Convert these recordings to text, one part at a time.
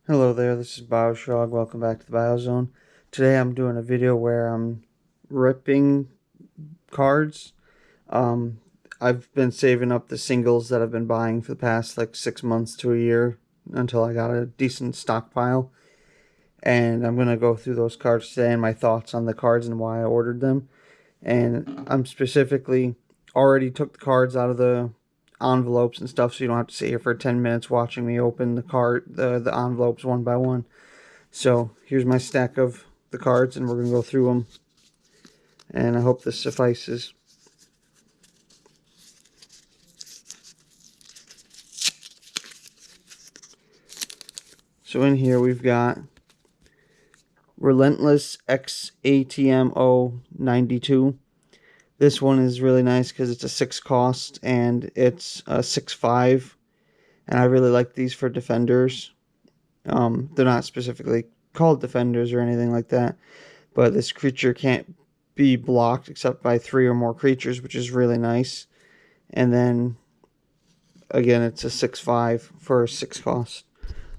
Hello there, this is Bioshrog. Welcome back to the Biozone. Today I'm doing a video where I'm ripping cards. Um, I've been saving up the singles that I've been buying for the past like 6 months to a year until I got a decent stockpile. And I'm going to go through those cards today and my thoughts on the cards and why I ordered them. And I'm specifically already took the cards out of the envelopes and stuff, so you don't have to sit here for 10 minutes watching me open the envelopes one by one. So here's my stack of the cards, and we're going to go through them, and I hope this suffices. So in here we've got Relentless XATMO 92. This one is really nice because it's a 6 cost and it's a 6/5, and I really like these for defenders. They're not specifically called defenders or anything like that, but this creature can't be blocked except by 3 or more creatures, which is really nice. And then again, it's a 6/5 for a 6 cost.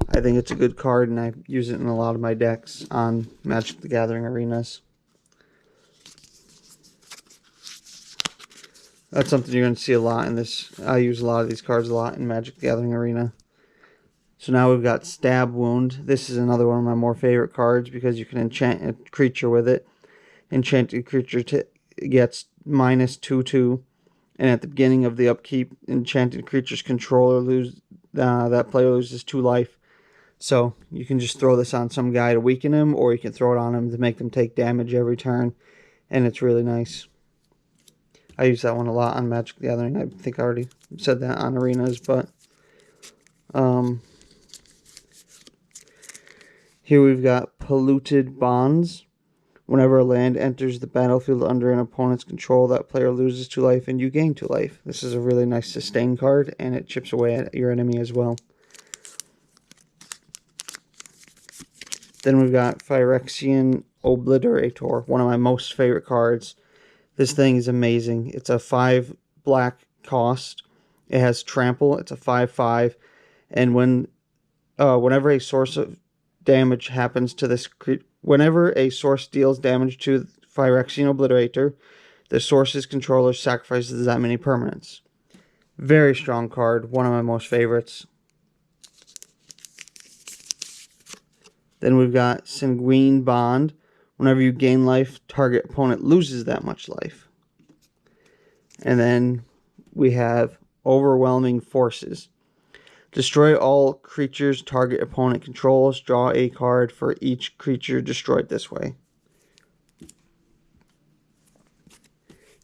I think it's a good card, and I use it in a lot of my decks on Magic the Gathering arenas. That's something you're going to see a lot in this. I use a lot of these cards a lot in Magic the Gathering arena. So now we've got Stab Wound. This is another one of my more favorite cards because you can enchant a creature with it. Enchanted creature gets -2/2, and at the beginning of the upkeep, enchanted creature's controller that player loses 2 life. So you can just throw this on some guy to weaken him, or you can throw it on him to make them take damage every turn, and it's really nice. I use that one a lot on Magic the Gathering. I think I already said that on arenas, but here we've got Polluted Bonds. Whenever a land enters the battlefield under an opponent's control, that player loses 2 life and you gain 2 life. This is a really nice sustain card, and it chips away at your enemy as well. Then we've got Phyrexian Obliterator, one of my most favorite cards. This thing is amazing. It's a 5 black cost. It has trample. It's a 5/5, and whenever a source of damage happens to this whenever a source deals damage to Phyrexian Obliterator, the source's controller sacrifices that many permanents. Very strong card, one of my most favorites. Then we've got Sanguine Bond. Whenever you gain life, target opponent loses that much life. And then we have Overwhelming Forces. Destroy all creatures target opponent controls. Draw a card for each creature destroyed this way.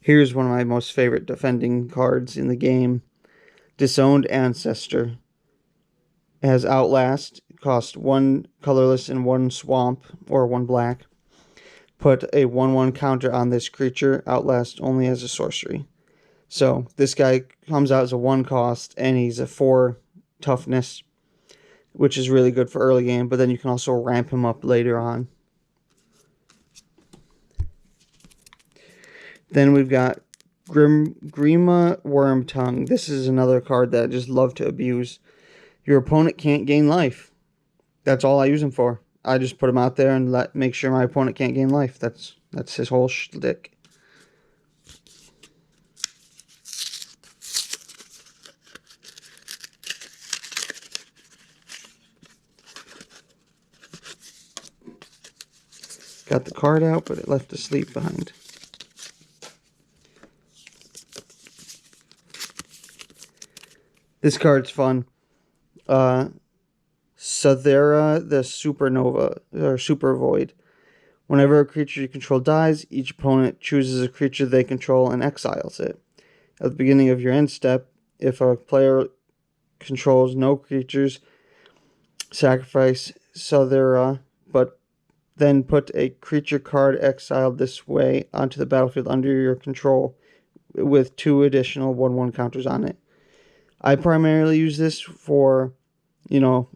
Here's one of my most favorite defending cards in the game. Disowned Ancestor. It has Outlast. It costs 1 colorless and 1 swamp, or 1 black. Put a 1/1 counter on this creature. Outlast only as a sorcery. So this guy comes out as a 1 cost, and he's a 4 toughness, which is really good for early game, but then you can also ramp him up later on. Then we've got Grima Wormtongue. This is another card that I just love to abuse. Your opponent can't gain life. That's all I use him for. I just put him out there and make sure my opponent can't gain life. That's his whole shtick. Got the card out, but it left the sleeve behind. This card's fun. Sathera the Supernova, or Super Void. Whenever a creature you control dies, each opponent chooses a creature they control and exiles it. At the beginning of your end step, if a player controls no creatures, sacrifice Sathera, but then put a creature card exiled this way onto the battlefield under your control with 2 additional 1/1 counters on it. I primarily use this for,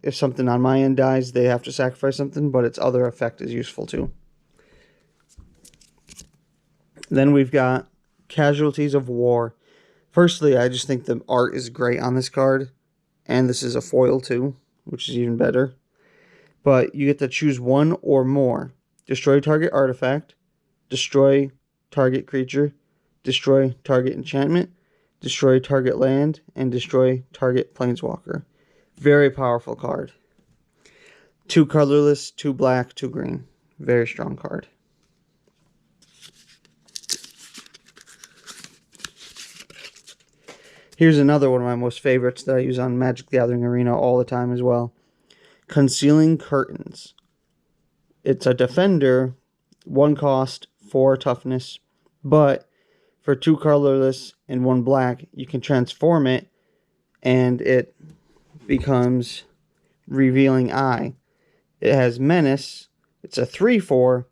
if something on my end dies, they have to sacrifice something, but its other effect is useful too. Then we've got Casualties of War. Firstly, I just think the art is great on this card, and this is a foil too, which is even better. but you get to choose one or more. Destroy target artifact, destroy target creature, destroy target enchantment, destroy target land, and destroy target planeswalker. Very powerful card. 2 colorless, 2 black, 2 green. Very strong card. Here's another one of my most favorites that I use on Magic the Gathering Arena all the time as well. Concealing Curtains. It's a defender, 1 cost, 4 toughness, but for 2 colorless and 1 black, you can transform it and it becomes Revealing Eye. It has Menace. It's a 3/4,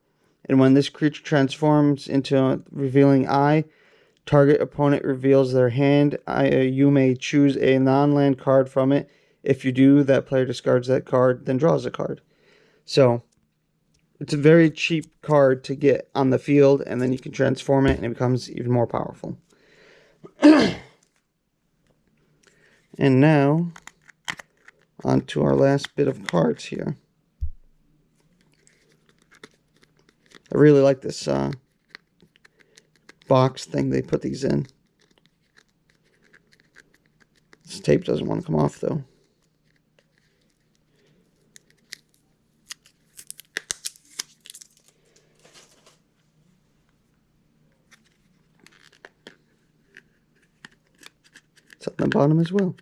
and when this creature transforms into a Revealing Eye, target opponent reveals their hand. You may choose a non-land card from it. If you do, that player discards that card, then draws a card. So, it's a very cheap card to get on the field, and then you can transform it, and it becomes even more powerful. And now, on to our last bit of cards here. I really like this box thing they put these in. This tape doesn't want to come off, though. It's on the bottom as well.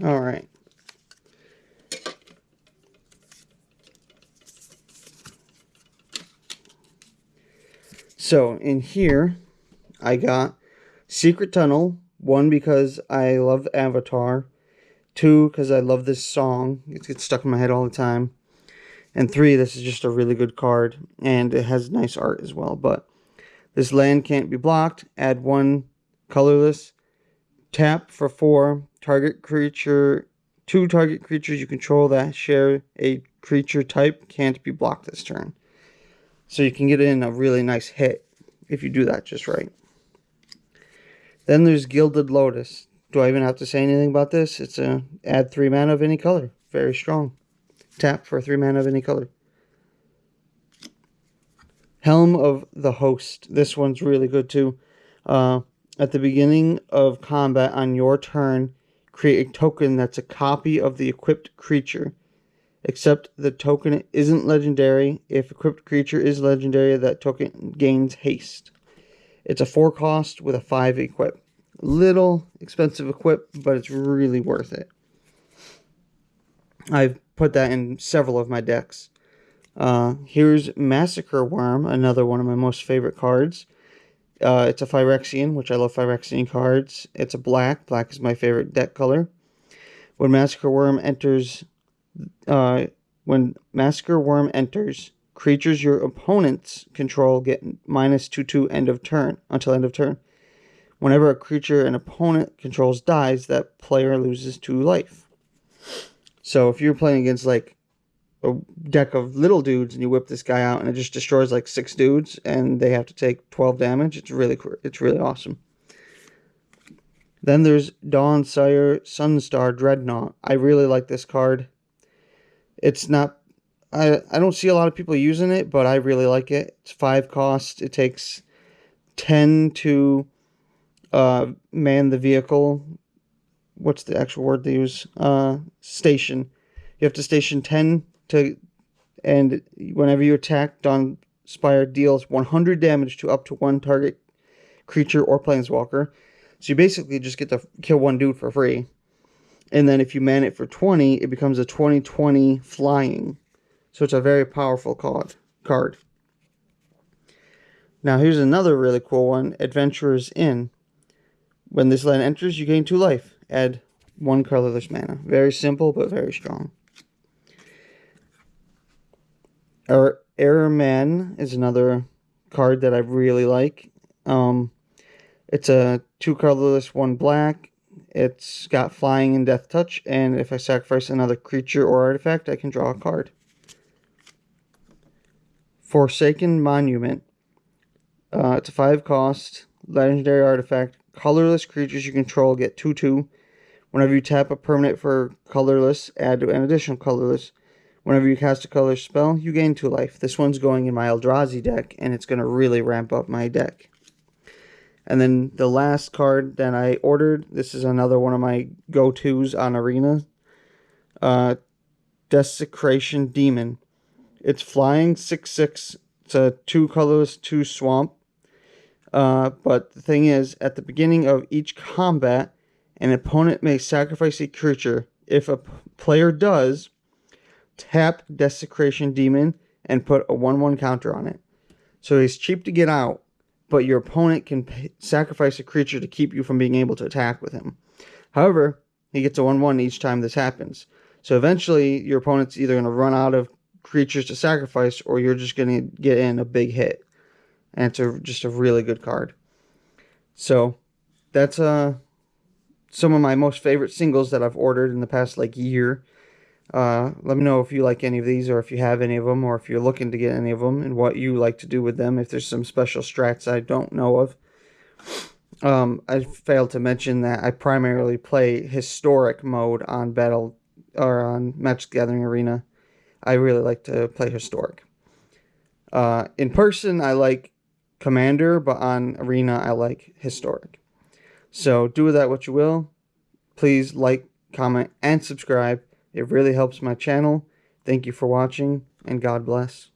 All right. So in here, I got Secret Tunnel. 1, because I love Avatar. 2, because I love this song. It gets stuck in my head all the time. And 3, this is just a really good card. And it has nice art as well. But this land can't be blocked. Add 1 colorless. Tap for 4. Target creature. 2 target creatures you control that share a creature type can't be blocked this turn. So you can get in a really nice hit if you do that just right. Then there's Gilded Lotus. Do I even have to say anything about this? It's a add 3 mana of any color. Very strong. Tap for 3 mana of any color. Helm of the Host. This one's really good too. At the beginning of combat on your turn, create a token that's a copy of the equipped creature. Except the token isn't legendary. If equipped creature is legendary, that token gains haste. It's a 4 cost with a 5 equip. Little expensive equip, but it's really worth it. I've put that in several of my decks. Here's Massacre Worm, another one of my most favorite cards. It's a Phyrexian, which I love Phyrexian cards. It's a black. Black is my favorite deck color. When Massacre Worm enters, creatures your opponents control get -2/2 end of turn until end of turn. Whenever a creature an opponent controls dies, that player loses 2 life. So if you're playing against like a deck of little dudes and you whip this guy out and it just destroys like 6 dudes and they have to take 12 damage, it's really awesome. Then there's Dawnsire Sunstar Dreadnought. I really like this card. It's not... I don't see a lot of people using it, but I really like it. It's 5 cost. It takes 10 to man the vehicle. What's the actual word they use? Station. You have to station 10 to... And whenever you attack, Dawnspire deals 100 damage to up to 1 target creature or planeswalker. So you basically just get to kill 1 dude for free. And then if you man it for 20, it becomes a 20/20 flying. So it's a very powerful card. Now here's another really cool one, Adventurer's Inn. When this land enters, you gain 2 life. Add 1 colorless mana. Very simple, but very strong. Our Airman is another card that I really like. It's a 2 colorless, 1 black. It's got flying and death touch, and if I sacrifice another creature or artifact, I can draw a card. Forsaken Monument. It's a 5 cost, legendary artifact. Colorless creatures you control get 2/2. Whenever you tap a permanent for colorless, add an additional colorless. Whenever you cast a colorless spell, you gain 2 life. This one's going in my Eldrazi deck, and it's going to really ramp up my deck. And then the last card that I ordered, this is another one of my go-tos on Arena. Desecration Demon. It's flying 6/6. It's a 2 colorless, 2 swamp. But the thing is, at the beginning of each combat, an opponent may sacrifice a creature. If a player does, tap Desecration Demon and put a 1/1 counter on it. So he's cheap to get out, but your opponent can sacrifice a creature to keep you from being able to attack with him. However, he gets a 1/1 each time this happens. So eventually, your opponent's either going to run out of creatures to sacrifice, or you're just going to get in a big hit. And it's just a really good card. So that's some of my most favorite singles that I've ordered in the past year. Let me know if you like any of these, or if you have any of them, or if you're looking to get any of them, and what you like to do with them, if there's some special strats I don't know of. I failed to mention that I primarily play historic mode on Magic the Gathering Arena. I really like to play historic. In person, I like Commander, but on Arena, I like historic. So do with that what you will. Please like, comment, and subscribe. It really helps my channel. Thank you for watching, and God bless.